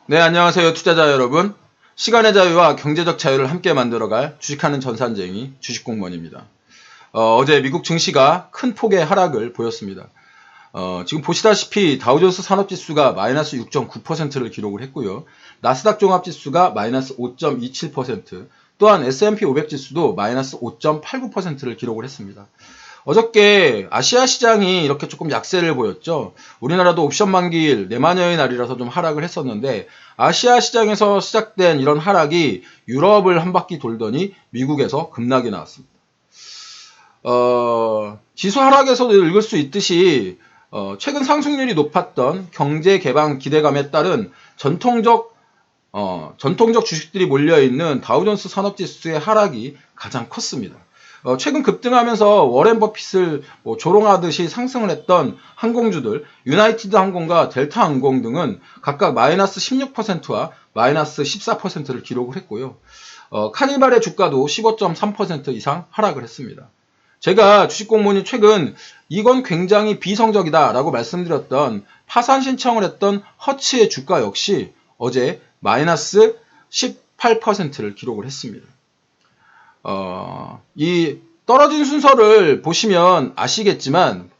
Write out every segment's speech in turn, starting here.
네, 안녕하세요. 투자자 여러분. 시간의 자유와 경제적 자유를 함께 만들어갈 주식하는 전산쟁이 주식공무원입니다. 어제 미국 증시가 큰 폭의 하락을 보였습니다. 지금 보시다시피 다우존스 산업지수가 마이너스 6.9%를 기록을 했고요. 나스닥 종합지수가 마이너스 5.27%, 또한 S&P 500 지수도 마이너스 5.89%를 기록을 했습니다. 어저께 아시아 시장이 이렇게 조금 약세를 보였죠. 우리나라도 옵션 만기일 내만여의 날이라서 좀 하락을 했었는데, 아시아 시장에서 시작된 이런 하락이 유럽을 한 바퀴 돌더니 미국에서 급락이 나왔습니다. 지수 하락에서도 읽을 수 있듯이 최근 상승률이 높았던 경제 개방 기대감에 따른 전통적 주식들이 몰려있는 다우존스 산업지수의 하락이 가장 컸습니다. 최근 급등하면서 워렌 버핏을 조롱하듯이 상승을 했던 항공주들 유나이티드 항공과 델타 항공 등은 각각 마이너스 16%와 마이너스 14%를 기록을 했고요. 카니발의 주가도 15.3% 이상 하락을 했습니다. 제가 주식공무원이 최근 이건 굉장히 비성적이다 라고 말씀드렸던 파산 신청을 했던 허츠의 주가 역시 어제 마이너스 18%를 기록을 했습니다. 이 떨어진 순서를 보시면 아시겠지만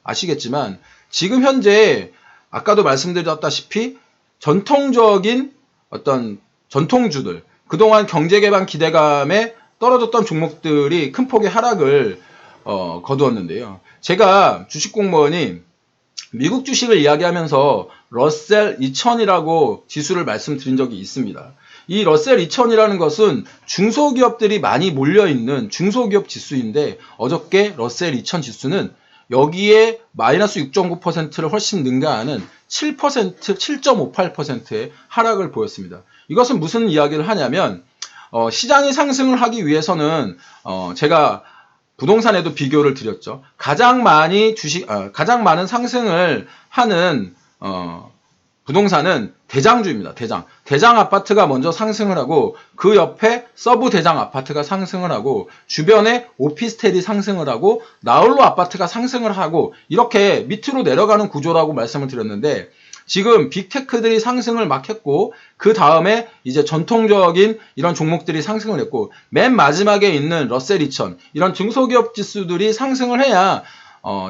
지금 현재 아까도 말씀드렸다시피 전통적인 어떤 전통주들, 그동안 경제개방 기대감에 떨어졌던 종목들이 큰 폭의 하락을 거두었는데요. 제가 주식공무원이 미국 주식을 이야기하면서 러셀 2000이라고 지수를 말씀드린 적이 있습니다. 이 러셀 2000이라는 것은 중소기업들이 많이 몰려있는 중소기업 지수인데, 어저께 러셀 2000 지수는 여기에 마이너스 6.9%를 훨씬 능가하는 7%, 7.58%의 하락을 보였습니다. 이것은 무슨 이야기를 하냐면, 시장이 상승을 하기 위해서는 제가 부동산에도 비교를 드렸죠. 가장 많은 상승을 하는 부동산은 대장주입니다. 대장 아파트가 먼저 상승을 하고, 그 옆에 서브 대장 아파트가 상승을 하고, 주변에 오피스텔이 상승을 하고, 나홀로 아파트가 상승을 하고, 이렇게 밑으로 내려가는 구조라고 말씀을 드렸는데, 지금 빅테크들이 상승을 막 했고, 그 다음에 이제 전통적인 이런 종목들이 상승을 했고, 맨 마지막에 있는 러셀 2000, 이런 중소기업 지수들이 상승을 해야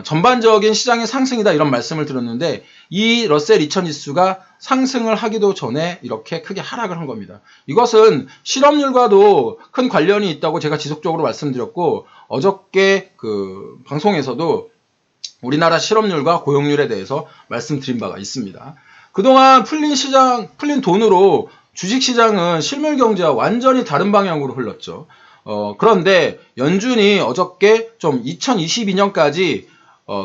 전반적인 시장의 상승이다, 이런 말씀을 드렸는데, 이 러셀 2000 지수가 상승을 하기도 전에 이렇게 크게 하락을 한 겁니다. 이것은 실업률과도 큰 관련이 있다고 제가 지속적으로 말씀드렸고, 어저께 그 방송에서도 우리나라 실업률과 고용률에 대해서 말씀드린 바가 있습니다. 그동안 풀린 돈으로 주식시장은 실물 경제와 완전히 다른 방향으로 흘렀죠. 그런데 연준이 어저께 좀 2022년까지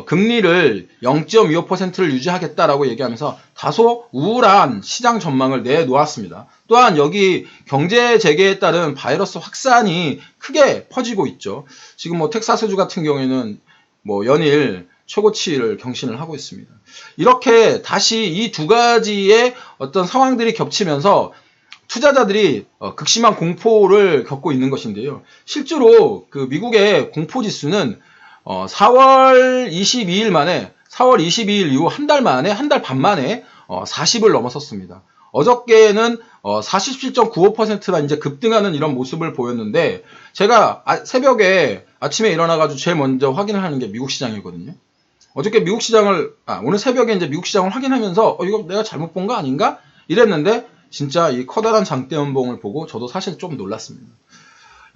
금리를 0.25%를 유지하겠다라고 얘기하면서 다소 우울한 시장 전망을 내놓았습니다. 또한 여기 경제 재개에 따른 바이러스 확산이 크게 퍼지고 있죠. 지금 텍사스주 같은 경우에는 연일 최고치를 경신을 하고 있습니다. 이렇게 다시 이 두 가지의 어떤 상황들이 겹치면서 투자자들이 극심한 공포를 겪고 있는 것인데요. 실제로 그 미국의 공포지수는 4월 22일 이후 한 달 반 만에 40을 넘어섰습니다. 어저께는 47.95%라 이제 급등하는 이런 모습을 보였는데, 제가 새벽에 아침에 일어나가지고 제일 먼저 확인을 하는 게 미국 시장이거든요. 어저께 오늘 새벽에 이제 미국 시장을 확인하면서 이거 내가 잘못 본 거 아닌가? 이랬는데 진짜 이 커다란 장대 연봉을 보고 저도 사실 좀 놀랐습니다.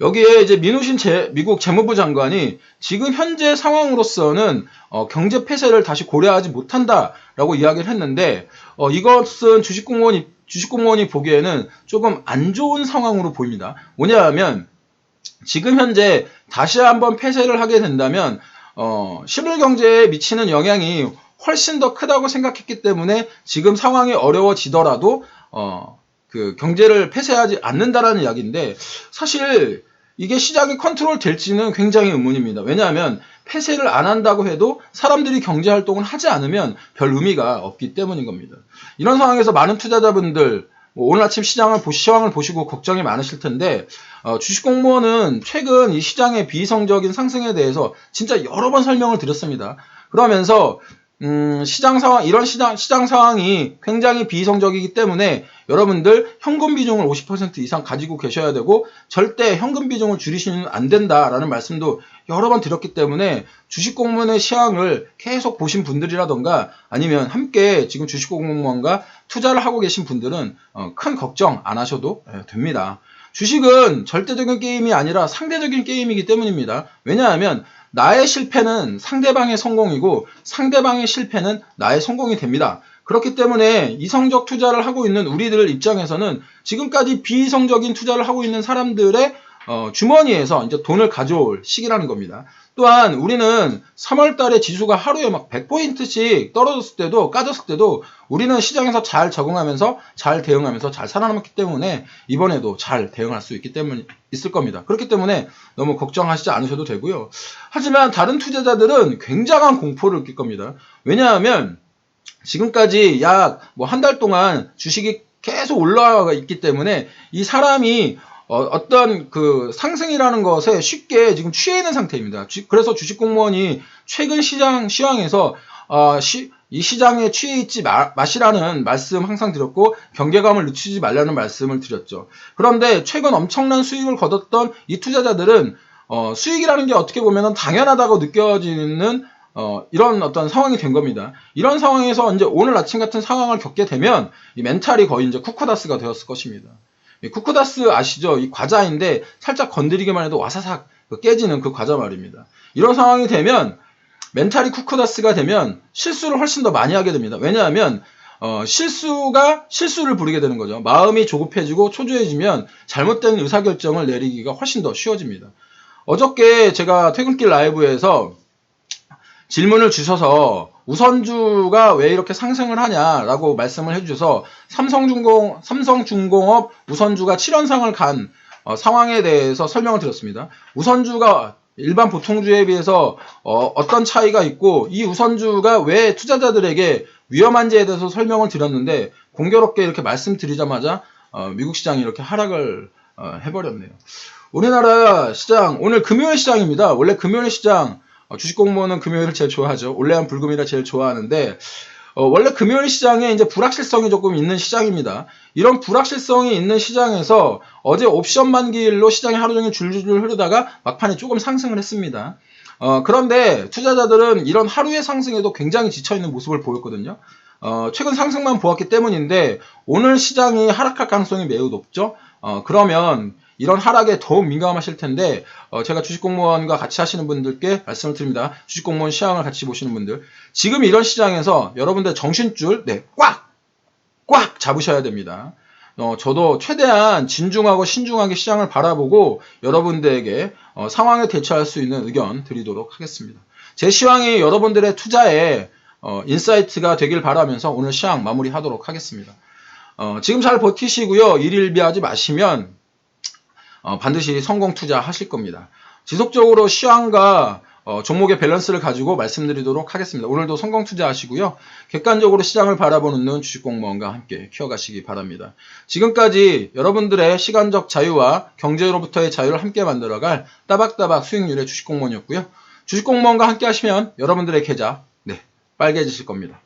여기에 이제 민우신 미국 재무부 장관이 지금 현재 상황으로서는 경제 폐쇄를 다시 고려하지 못한다라고 이야기를 했는데, 이것은 주식공무원이 보기에는 조금 안 좋은 상황으로 보입니다. 뭐냐면 지금 현재 다시 한번 폐쇄를 하게 된다면 실물 경제에 미치는 영향이 훨씬 더 크다고 생각했기 때문에 지금 상황이 어려워지더라도 그 경제를 폐쇄하지 않는다라는 이야기인데, 사실 이게 시장이 컨트롤 될지는 굉장히 의문입니다. 왜냐하면 폐쇄를 안 한다고 해도 사람들이 경제 활동을 하지 않으면 별 의미가 없기 때문인 겁니다. 이런 상황에서 많은 투자자분들 오늘 아침 시황을 보시고 걱정이 많으실 텐데, 주식공무원은 최근 이 시장의 비이성적인 상승에 대해서 진짜 여러 번 설명을 드렸습니다. 그러면서 시장 상황이 굉장히 비이성적이기 때문에 여러분들 현금 비중을 50% 이상 가지고 계셔야 되고 절대 현금 비중을 줄이시면 안 된다라는 말씀도 여러 번 드렸기 때문에 주식공무원의 시황을 계속 보신 분들이라던가 아니면 함께 지금 주식공무원과 투자를 하고 계신 분들은 큰 걱정 안 하셔도 됩니다. 주식은 절대적인 게임이 아니라 상대적인 게임이기 때문입니다. 왜냐하면 나의 실패는 상대방의 성공이고 상대방의 실패는 나의 성공이 됩니다. 그렇기 때문에 이성적 투자를 하고 있는 우리들 입장에서는 지금까지 비이성적인 투자를 하고 있는 사람들의 주머니에서 이제 돈을 가져올 시기라는 겁니다. 또한 우리는 3월 달에 지수가 하루에 막 100포인트씩 떨어졌을 때도 까졌을 때도 우리는 시장에서 잘 적응하면서 잘 대응하면서 잘 살아남았기 때문에 이번에도 잘 대응할 수 있기 때문에 있을 겁니다. 그렇기 때문에 너무 걱정하시지 않으셔도 되고요. 하지만 다른 투자자들은 굉장한 공포를 느낄 겁니다. 왜냐하면 지금까지 약 한 달 동안 주식이 계속 올라가 있기 때문에 이 사람이 어떤 그 상승이라는 것에 쉽게 지금 취해 있는 상태입니다. 그래서 주식공무원이 최근 시황에서 이 시장에 취해 있지 마시라는 말씀 항상 드렸고 경계감을 늦추지 말라는 말씀을 드렸죠. 그런데 최근 엄청난 수익을 거뒀던 이 투자자들은 수익이라는 게 어떻게 보면 당연하다고 느껴지는 이런 어떤 상황이 된 겁니다. 이런 상황에서 이제 오늘 아침 같은 상황을 겪게 되면 이 멘탈이 거의 이제 쿠쿠다스가 되었을 것입니다. 쿠쿠다스 아시죠? 이 과자인데 살짝 건드리기만 해도 와사삭 깨지는 그 과자 말입니다. 이런 상황이 되면 멘탈이 쿠쿠다스가 되면 실수를 훨씬 더 많이 하게 됩니다. 왜냐하면 실수를 부리게 되는 거죠. 마음이 조급해지고 초조해지면 잘못된 의사결정을 내리기가 훨씬 더 쉬워집니다. 어저께 제가 퇴근길 라이브에서 질문을 주셔서 우선주가 왜 이렇게 상승을 하냐라고 말씀을 해주셔서 삼성중공업 우선주가 7연상을 간 상황에 대해서 설명을 드렸습니다. 우선주가 일반 보통주에 비해서 어떤 차이가 있고 이 우선주가 왜 투자자들에게 위험한지에 대해서 설명을 드렸는데 공교롭게 이렇게 말씀드리자마자 미국 시장이 이렇게 하락을 해버렸네요. 우리나라 시장 오늘 금요일 시장입니다. 원래 금요일 시장 주식공무원은 금요일을 제일 좋아하죠. 원래는 불금이라 제일 좋아하는데 원래 금요일 시장에 이제 불확실성이 조금 있는 시장입니다. 이런 불확실성이 있는 시장에서 어제 옵션 만기일로 시장이 하루 종일 줄줄 흐르다가 막판에 조금 상승을 했습니다. 그런데 투자자들은 이런 하루의 상승에도 굉장히 지쳐있는 모습을 보였거든요. 최근 상승만 보았기 때문인데 오늘 시장이 하락할 가능성이 매우 높죠. 그러면 이런 하락에 더욱 민감하실 텐데 제가 주식공무원과 같이 하시는 분들께 말씀을 드립니다. 주식공무원 시황을 같이 보시는 분들 지금 이런 시장에서 여러분들 정신줄 꽉 잡으셔야 됩니다. 저도 최대한 진중하고 신중하게 시장을 바라보고 여러분들에게 상황에 대처할 수 있는 의견 드리도록 하겠습니다. 제 시황이 여러분들의 투자에 인사이트가 되길 바라면서 오늘 시황 마무리하도록 하겠습니다. 지금 잘 버티시고요. 일일비하지 마시면 반드시 성공 투자하실 겁니다. 지속적으로 시황과 종목의 밸런스를 가지고 말씀드리도록 하겠습니다. 오늘도 성공 투자하시고요. 객관적으로 시장을 바라보는 눈 주식공무원과 함께 키워가시기 바랍니다. 지금까지 여러분들의 시간적 자유와 경제로부터의 자유를 함께 만들어갈 따박따박 수익률의 주식공무원이었고요. 주식공무원과 함께 하시면 여러분들의 계좌 빨개지실 겁니다.